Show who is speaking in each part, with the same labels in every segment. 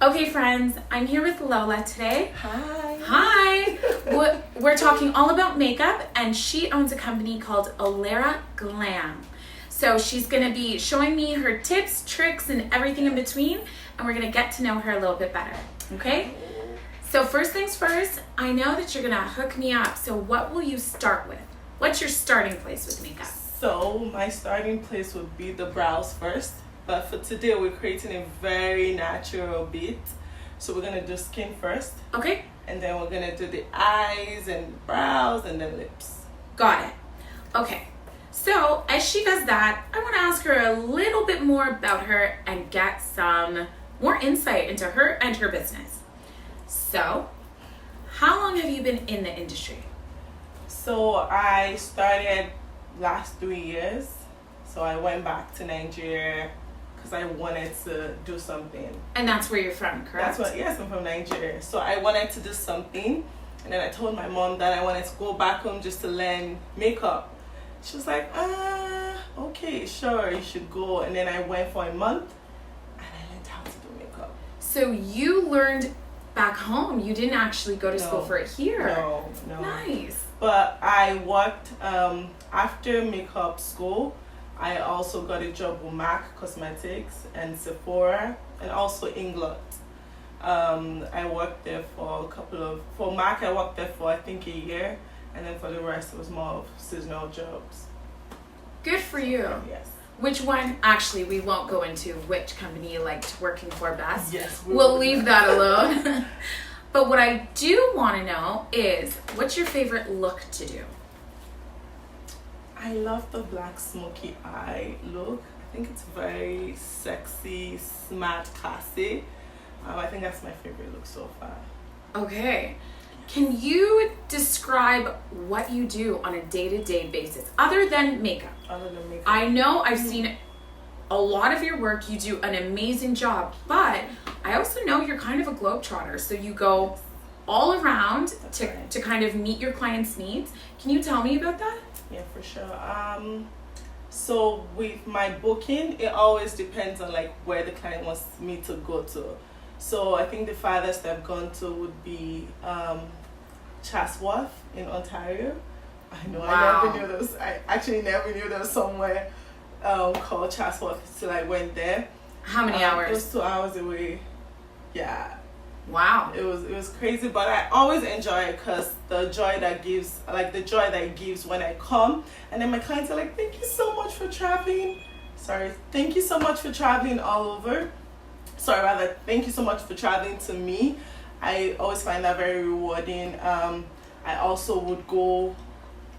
Speaker 1: Okay, friends, I'm here with Lola today.
Speaker 2: Hi.
Speaker 1: Hi! We're talking all about makeup, and she owns a company called Olarahglam. So she's going to be showing me her tips, tricks, and everything in between, and we're going to get to know her a little bit better, okay? So first things first, I know that you're going to hook me up, so what will you start with? What's your starting place with makeup?
Speaker 2: So my starting place would be the brows first. But for today, we're creating a very natural beat. So we're going to do skin first.
Speaker 1: Okay.
Speaker 2: And then we're going to do the eyes and brows and then lips.
Speaker 1: Got it. Okay. So as she does that, I want to ask her a little bit more about her and get some more insight into her and her business. So, how long have you been in the industry?
Speaker 2: So I started last 3 years. So I went back to Nigeria because I wanted to do something.
Speaker 1: And that's where you're from, correct?
Speaker 2: Yes, I'm from Nigeria. So I wanted to do something. And then I told my mom that I wanted to go back home just to learn makeup. She was like, okay, sure, you should go. And then I went for a month and I learned how to do makeup.
Speaker 1: So you learned back home. You didn't actually go to school for it here.
Speaker 2: No.
Speaker 1: Nice.
Speaker 2: But I worked after makeup school. I also got a job with MAC Cosmetics and Sephora and also England. I worked there for MAC I worked there for I think a year, and then for the rest it was more of seasonal jobs.
Speaker 1: Good for you.
Speaker 2: Yes.
Speaker 1: Which one, actually we won't go into which company you liked working for best.
Speaker 2: Yes.
Speaker 1: We'll leave that alone. But what I do want to know is, what's your favorite look to do?
Speaker 2: I love the black smoky eye look. I think it's very sexy, smart, classy. I think that's my favorite look so far.
Speaker 1: Okay. Can you describe what you do on a day-to-day basis, other than makeup?
Speaker 2: Other than makeup.
Speaker 1: I know I've seen a lot of your work. You do an amazing job, but I also know you're kind of a globetrotter. So you go all around to kind of meet your clients' needs. Can you tell me about that?
Speaker 2: Yeah, for sure. So with my booking, it always depends on like where the client wants me to go to. So I think the farthest I've gone to would be Chatsworth in Ontario. I know.
Speaker 1: Wow.
Speaker 2: I never knew there was. I actually never knew there was somewhere called Chatsworth till I went there.
Speaker 1: How many hours?
Speaker 2: It was 2 hours away. Yeah.
Speaker 1: Wow.
Speaker 2: It was crazy, but I always enjoy it because the joy that it gives when I come, and then my clients are like, thank you so much for traveling. Thank you so much for traveling all over. Thank you so much for traveling to me. I always find that very rewarding. I also would go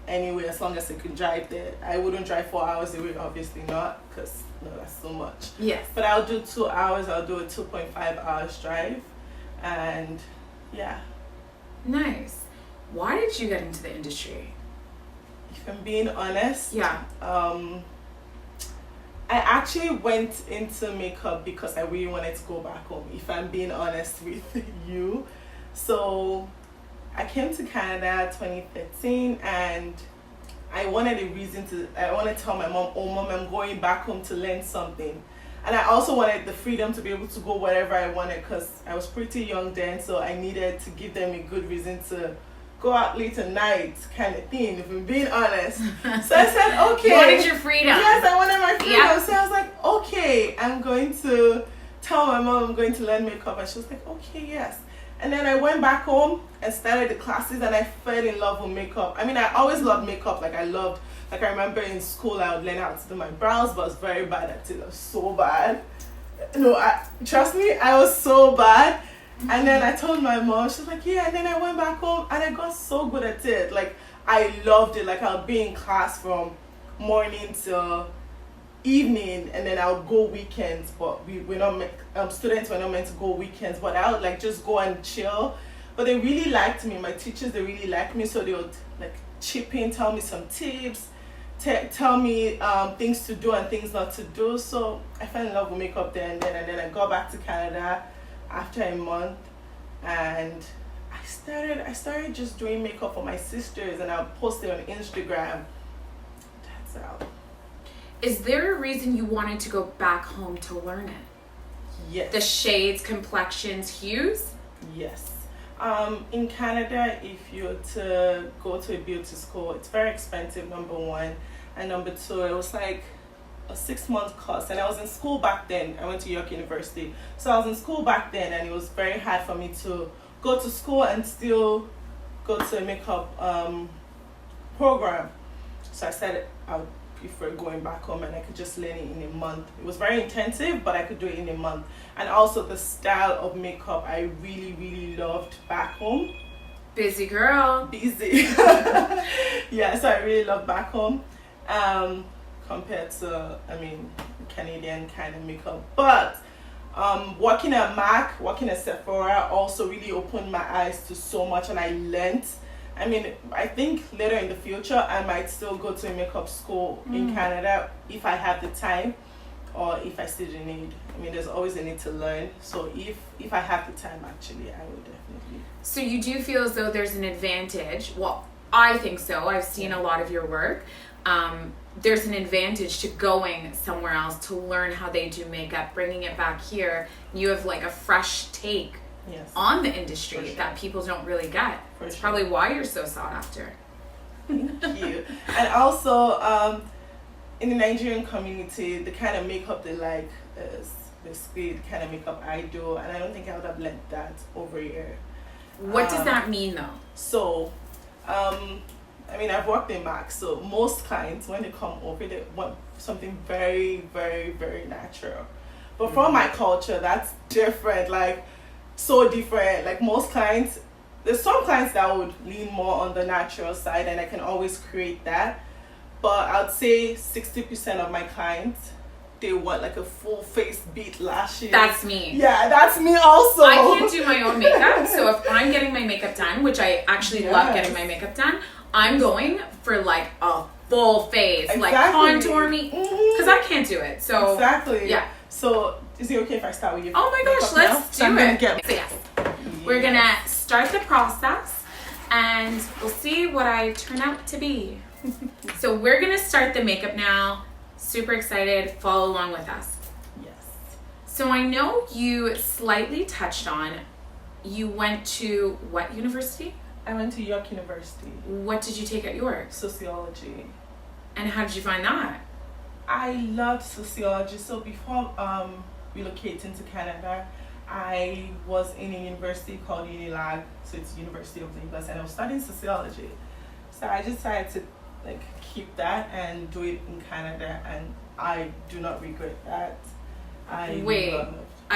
Speaker 2: anywhere as long as I could drive there. I wouldn't drive 4 hours away, obviously not, because that's so much.
Speaker 1: Yes.
Speaker 2: But I'll do 2 hours. I'll do a 2.5 hours drive. And yeah.
Speaker 1: Nice. Why did you get into the industry?
Speaker 2: If I'm being honest,
Speaker 1: Yeah.
Speaker 2: I actually went into makeup because I really wanted to go back home, if I'm being honest with you. So I came to Canada 2013 and I wanted to tell my mom, oh mom, I'm going back home to learn something. And I also wanted the freedom to be able to go wherever I wanted because I was pretty young then, so I needed to give them a good reason to go out late at night kind of thing, if I'm being honest. So I said, okay.
Speaker 1: You wanted your freedom.
Speaker 2: Yes, I wanted my freedom.
Speaker 1: Yep.
Speaker 2: So I was like, okay, I'm going to tell my mom I'm going to learn makeup. And she was like, okay, yes. And then I went back home and started the classes and I fell in love with makeup. I mean, I always loved makeup. I remember in school I would learn how to do my brows, but I was very bad at it. I was so bad. No, trust me, I was so bad. And then I told my mom, she was like, yeah, and then I went back home and I got so good at it. Like, I loved it. Like, I'll be in class from morning till evening and then I'll go weekends, but students were not meant to go weekends, but I would like just go and chill. But they really liked me. My teachers, they really liked me, so they would like chip in, tell me some tips, tell me things to do and things not to do. So I fell in love with makeup there and then I got back to Canada after a month and I started just doing makeup for my sisters and I'll post it on Instagram. That's how.
Speaker 1: Is there a reason you wanted to go back home to learn it?
Speaker 2: Yes.
Speaker 1: The shades, complexions, hues?
Speaker 2: Yes. In Canada, if you're to go to a beauty school, it's very expensive, number one. And number two, it was like a 6-month course. And I was in school back then. I went to York University. So I was in school back then, and it was very hard for me to go to school and still go to a makeup program. So I said I would prefer going back home, and I could just learn it in a month. It was very intensive, but I could do it in a month. And also the style of makeup I really, really loved back home.
Speaker 1: Busy girl.
Speaker 2: Busy. Yeah, so I really love back home compared to, Canadian kind of makeup. But working at MAC, working at Sephora also really opened my eyes to so much, and I learned. I think later in the future I might still go to a makeup school in Canada if I have the time, or if I still need. There's always a need to learn. So if I have the time, actually, I would definitely.
Speaker 1: So you do feel as though there's an advantage. Well, I think so. I've seen a lot of your work. There's an advantage to going somewhere else to learn how they do makeup, bringing it back here. You have like a fresh take on the industry that people don't really get. It's probably why you're so sought after.
Speaker 2: Thank you. And also, in the Nigerian community, the kind of makeup they like is basically the kind of makeup I do, and I don't think I would have learned that over here.
Speaker 1: What does that mean, though?
Speaker 2: So, I've worked in MAC, so most clients, when they come over, they want something very, very, very natural. But for my culture, that's different, like, so different. Like, most clients, there's some clients that would lean more on the natural side, and I can always create that. But I'd say 60% of my clients, they want like a full face beat lashes.
Speaker 1: That's me.
Speaker 2: Yeah, that's me also.
Speaker 1: I can't do my own makeup, so if I'm getting my makeup done, which I actually love getting my makeup done, I'm going for like a full face, like contour me, because I can't do it. So
Speaker 2: exactly.
Speaker 1: Yeah.
Speaker 2: So is it okay if I start with you?
Speaker 1: Oh my gosh, let's do it. So yes, we're gonna start the process, and we'll see what I turn out to be. So we're gonna start the makeup now. Super excited. Follow along with us.
Speaker 2: Yes.
Speaker 1: So I know you slightly touched on, you went to what university?
Speaker 2: I went to York University.
Speaker 1: What did you take at York?
Speaker 2: Sociology.
Speaker 1: And how did you find that?
Speaker 2: I loved sociology. So before relocating to Canada, I was in a university called Unilag, so it's University of the US, and I was studying sociology. So I decided to keep that and do it in Canada, and I do not regret that.
Speaker 1: I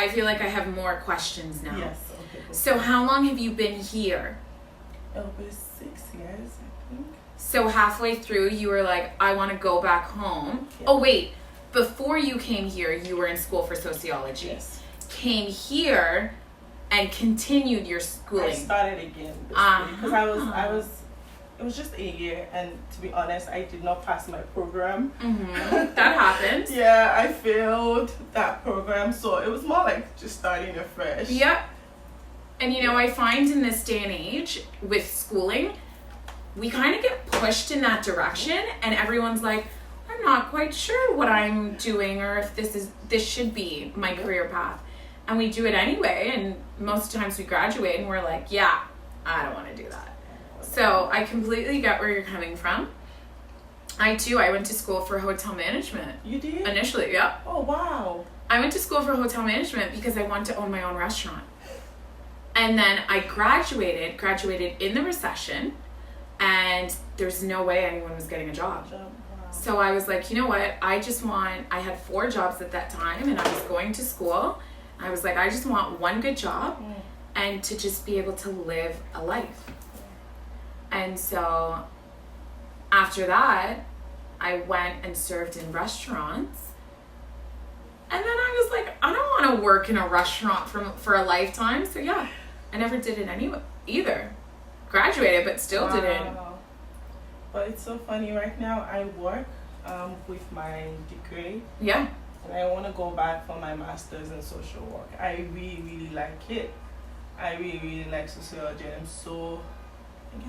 Speaker 1: feel like I have more questions now.
Speaker 2: Yes. Okay. Cool.
Speaker 1: So how long have you been here?
Speaker 2: It'll be 6 years, I think.
Speaker 1: So halfway through, you were like, I want to go back home.
Speaker 2: Yeah.
Speaker 1: Oh wait, before you came here, you were in school for sociology.
Speaker 2: Yes.
Speaker 1: Came here and continued your schooling.
Speaker 2: I started again because I was. It was just a year, and to be honest, I did not pass my program.
Speaker 1: Mm-hmm. That happened.
Speaker 2: Yeah, I failed that program, so it was more like just starting afresh.
Speaker 1: Yep. And I find in this day and age with schooling, we kind of get pushed in that direction, and everyone's like, I'm not quite sure what I'm doing or if this should be my career path. And we do it anyway, and most times we graduate and we're like, yeah, I don't want to do that. So I completely get where you're coming from. I went to school for hotel management.
Speaker 2: You did?
Speaker 1: Initially, yeah.
Speaker 2: Oh, wow.
Speaker 1: I went to school for hotel management because I wanted to own my own restaurant. And then I graduated in the recession, and there's no way anyone was getting a job.
Speaker 2: Wow.
Speaker 1: So I was like, you know what? I had 4 jobs at that time, and I was going to school. I was like, I just want one good job and to just be able to live a life. And so after that, I went and served in restaurants. And then I was like, I don't want to work in a restaurant for a lifetime. So yeah, I never did it anyway either. Graduated, but still didn't.
Speaker 2: But it's so funny. Right now, I work with my degree.
Speaker 1: Yeah.
Speaker 2: And I want to go back for my master's in social work. I really, really like it. I really, really like sociology. And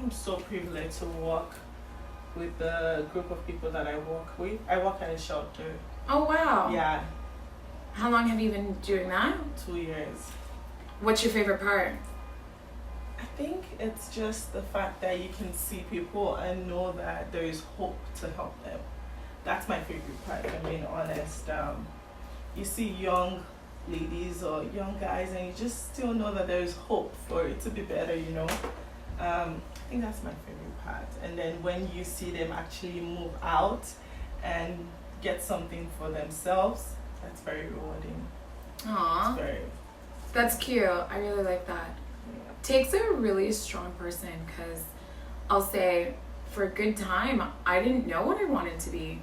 Speaker 2: I'm so privileged to work with the group of people that I work with. I work at a shelter.
Speaker 1: Oh, wow.
Speaker 2: Yeah.
Speaker 1: How long have you been doing that?
Speaker 2: 2 years.
Speaker 1: What's your favorite part?
Speaker 2: I think it's just the fact that you can see people and know that there is hope to help them. That's my favorite part, if I'm being honest. You see young ladies or young guys and you just still know that there is hope for it to be better, you know. I think that's my favorite part. And then when you see them actually move out and get something for themselves, that's very rewarding.
Speaker 1: Aww. That's cute. I really like that.
Speaker 2: Yeah.
Speaker 1: Takes a really strong person, because I'll say for a good time I didn't know what I wanted to be,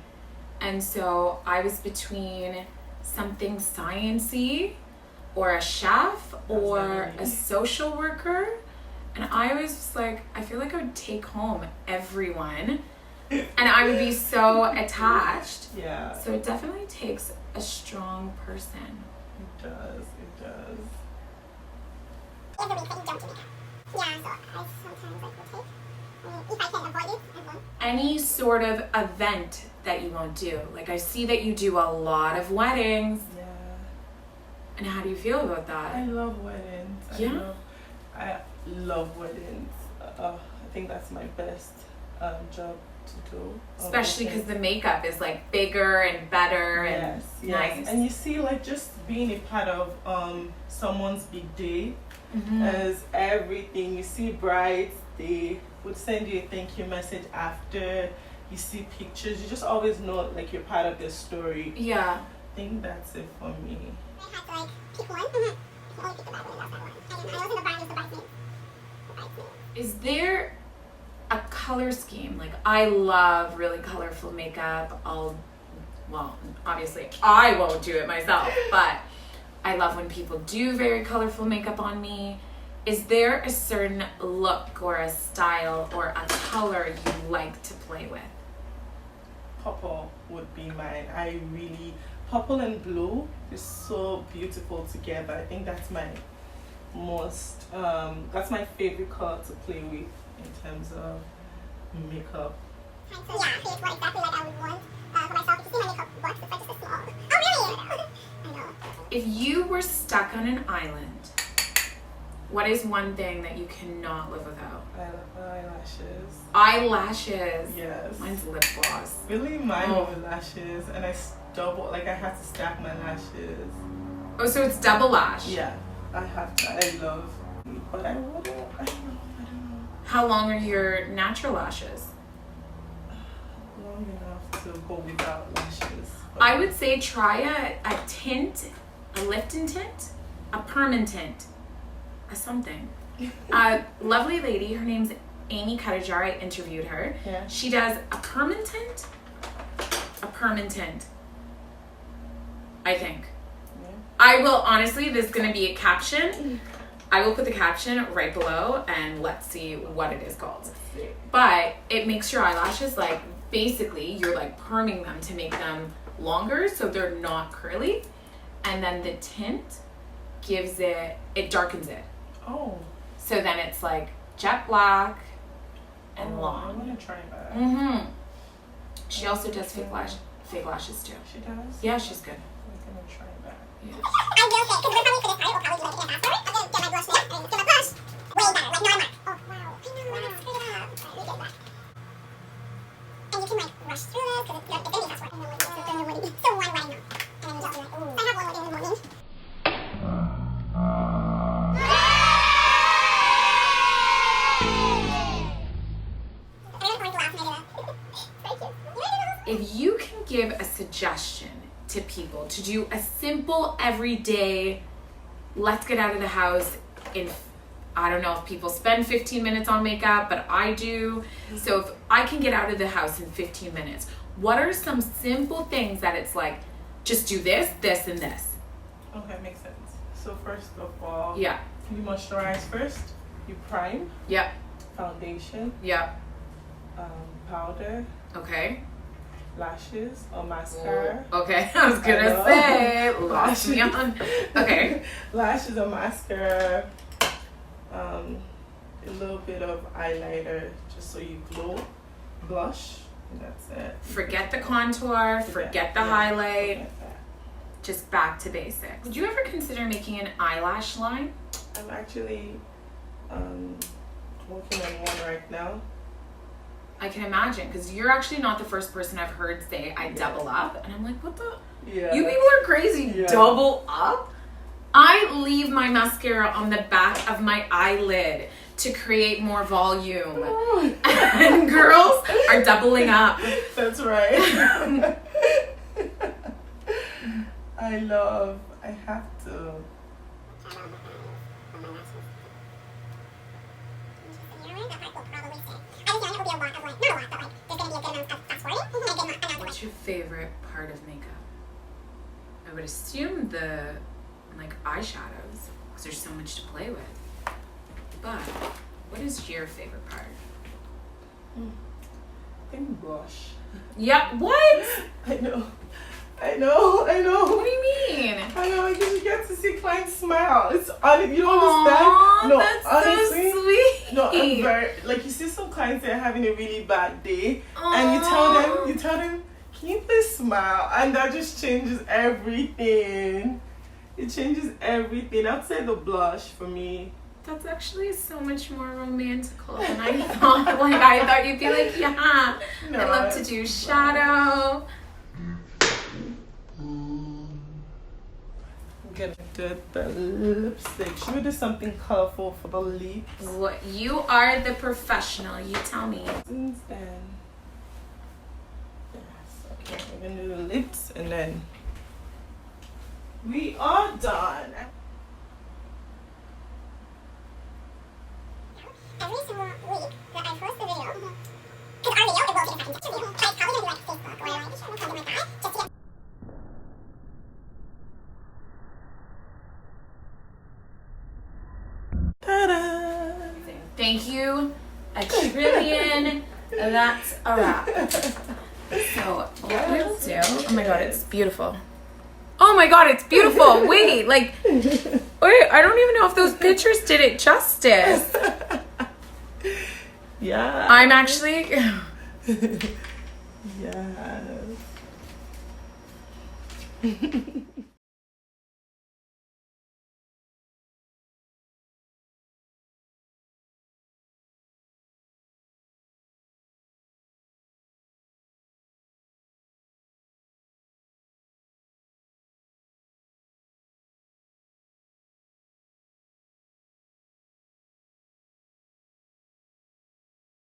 Speaker 1: and so I was between something sciencey or a chef or a social worker, and I was just like, I feel like I would take home everyone and I would be so attached.
Speaker 2: Yeah.
Speaker 1: So it definitely takes a strong person.
Speaker 2: It does. It does.
Speaker 3: Every week that you don't do makeup. Yeah, so I sometimes like will take. If I can avoid it, I won't.
Speaker 1: Any sort of event that you won't do. Like, I see that you do a lot of weddings.
Speaker 2: Yeah.
Speaker 1: And how do you feel about that?
Speaker 2: I love weddings.
Speaker 1: Yeah?
Speaker 2: I love weddings. I think that's my best job to do.
Speaker 1: Especially because the makeup is like bigger and better and nice.
Speaker 2: And you see, like, just being a part of someone's big day as everything. You see brides, they would send you a thank you message after. You see pictures. You just always know, like, you're part of their story.
Speaker 1: Yeah.
Speaker 2: I think that's it for me.
Speaker 3: I had to like pick one. I can only pick the bad one. I love that one. I wasn't the bride, it was the bridesmaid.
Speaker 1: Is there a color scheme? Like, I love really colorful makeup. Well, obviously I won't do it myself, but I love when people do very colorful makeup on me. Is there a certain look or a style or a color you like to play with?
Speaker 2: Purple would be mine. Purple and blue is so beautiful together. I think that's my that's my favorite color to play with in terms of makeup.
Speaker 3: Trying to create what exactly like I would want for myself. If you see my makeup box, it's like just a small. Oh really? I know.
Speaker 1: If you were stuck on an island, what is one thing that you cannot live without?
Speaker 2: Eyelashes.
Speaker 1: Eyelashes.
Speaker 2: Yes.
Speaker 1: Mine's lip gloss.
Speaker 2: Really, mine were lashes, and I had to stack my lashes.
Speaker 1: Oh, so it's double lash.
Speaker 2: Yeah, I have to. I love, but I don't know.
Speaker 1: How long are your natural lashes?
Speaker 2: Long enough to go without lashes.
Speaker 1: I would say try a tint, a lift-in tint, a permanent tint, a something. A lovely lady, her name's Amy Cuttajar, I interviewed her.
Speaker 2: Yeah.
Speaker 1: She does a permanent tint, I think.
Speaker 2: Yeah.
Speaker 1: I will, honestly, this is going to be a caption. I will put the caption right below and let's see what it is called. But it makes your eyelashes, like, basically you're like perming them to make them longer so they're not curly. And then the tint it darkens it.
Speaker 2: Oh.
Speaker 1: So then it's like jet black and long.
Speaker 2: I want to try that.
Speaker 1: She also does fake lashes too.
Speaker 2: She does?
Speaker 1: Yeah, she's good.
Speaker 2: I'm going to try that.
Speaker 1: Yeah.
Speaker 3: I will say, because we're coming for this part, it will probably be like a half hour. I'm going to get my blush next, and get my blush. Way better, like no mark. Oh, wow. I know, I screwed it up. Alright, we get that. And you can like rush through this, because it's going to be fast work. So one wedding now. And then you just do like, so I have one wedding in the morning.
Speaker 1: If you can give a suggestion to people to do a simple everyday, let's get out of the house in, I don't know if people spend 15 minutes on makeup, but I do. So if I can get out of the house in 15 minutes, what are some simple things that it's like, just do this, this, and this?
Speaker 2: Okay, makes sense. So first of all,
Speaker 1: Yeah.
Speaker 2: you moisturize first. You prime.
Speaker 1: Yep.
Speaker 2: Foundation.
Speaker 1: Yep.
Speaker 2: Powder.
Speaker 1: Okay.
Speaker 2: Lashes or mascara.
Speaker 1: Okay. I was gonna say, lost me on. Okay.
Speaker 2: Lashes or mascara. A little bit of eyeliner just so you glow. Blush. And that's it.
Speaker 1: Forget the contour. Forget the highlight.
Speaker 2: Forget that.
Speaker 1: just back to basics. Would you ever consider making an eyelash line?
Speaker 2: I'm actually working on one right now.
Speaker 1: I can imagine, because you're actually not the first person I've heard say I double up, and I'm like, what the?
Speaker 2: Yeah.
Speaker 1: You people are crazy.
Speaker 2: Yeah.
Speaker 1: Double up? I leave my mascara on the back of my eyelid to create more volume. And girls are doubling up.
Speaker 2: That's right. I have to.
Speaker 1: What's your favorite part of makeup? I would assume the eyeshadows, because there's so much to play with. But what is your favorite part?
Speaker 2: I think blush.
Speaker 1: Yeah, what?
Speaker 2: I know.
Speaker 1: What do you mean?
Speaker 2: I know, because you get to see clients smile. It's on. You don't
Speaker 1: Aww,
Speaker 2: understand. No,
Speaker 1: that's
Speaker 2: honestly,
Speaker 1: so sweet.
Speaker 2: no, I'm very you see some clients that are having a really bad day, and you tell them, can you please smile, and that just changes everything. It changes everything. I'd say the blush for me.
Speaker 1: That's actually so much more romantical than I thought. I thought you'd be like, yeah,
Speaker 2: No,
Speaker 1: I love to do shadow.
Speaker 2: I'm gonna do the lipstick. Should we do something colorful for the lips?
Speaker 1: What, you are the professional. You tell me.
Speaker 2: Since then, yes. Okay, we're gonna do the lips, and then we are done.
Speaker 3: Every single week that I post a video, because our video, it will take a second to view. But it's probably gonna be Facebook or something like that, just to get.
Speaker 2: Ta-da!
Speaker 1: Thank you, a trillion. That's a wrap. So what we'll do? Oh my god, it's beautiful. Oh my god, it's beautiful. Wait, wait, I don't even know if those pictures did it justice.
Speaker 2: Yeah.
Speaker 1: I'm actually.
Speaker 2: Yes.